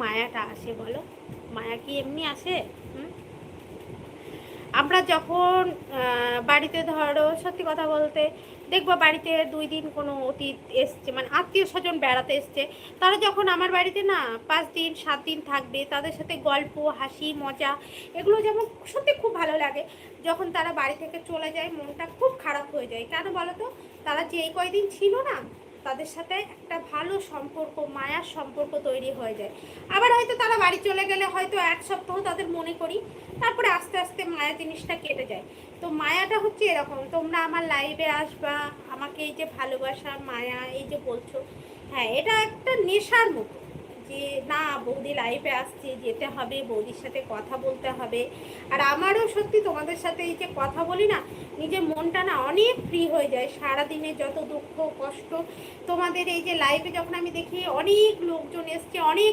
মায়াটা আসে বলো? মায়া কি এমনি আসে? হুম? আমরা যখন বাড়িতে ধরো সত্যি কথা বলতে দেখবো বাড়িতে 2 দিন কোনো অতীত এসছে, মানে আত্মীয় স্বজন বেড়াতে এসছে, তারা যখন আমার বাড়িতে না 5 দিন 7 দিন থাকবে, তাদের সাথে গল্প হাসি মজা এগুলো যেমন সত্যি খুব ভালো লাগে। যখন তারা বাড়ি থেকে চলে যায় মনটা খুব খারাপ হয়ে যায়। কেন বলো তো? তারা যে এই কয়দিন ছিল না, তাদের সাথে একটা ভালো সম্পর্ক, মায়ার সম্পর্ক তৈরি হয়ে যায়। আবার হয়তো তারা বাড়ি চলে গেলে হয়তো 1 সপ্তাহ তাদের মনে করি, তারপরে আস্তে আস্তে মায়া জিনিসটা কেটে যায়। তো মায়াটা হচ্ছে এরকম, তোমরা আমার লাইভে আসবা, আমাকে এই যে ভালোবাসা মায়া এই যে বলছো, হ্যাঁ এটা একটা নেশার মতো, যে না বৌদি লাইভে আসছে, যেতে হবে, বৌদির সাথে কথা বলতে হবে। আর আমারও সত্যি তোমাদের সাথে এই যে কথা বলি না, নিজের মনটা না অনেক ফ্রি হয়ে যায়। সারাদিনে যত দুঃখ কষ্ট, তোমাদের এই যে লাইভে যখন আমি দেখি অনেক লোকজন এসছে, অনেক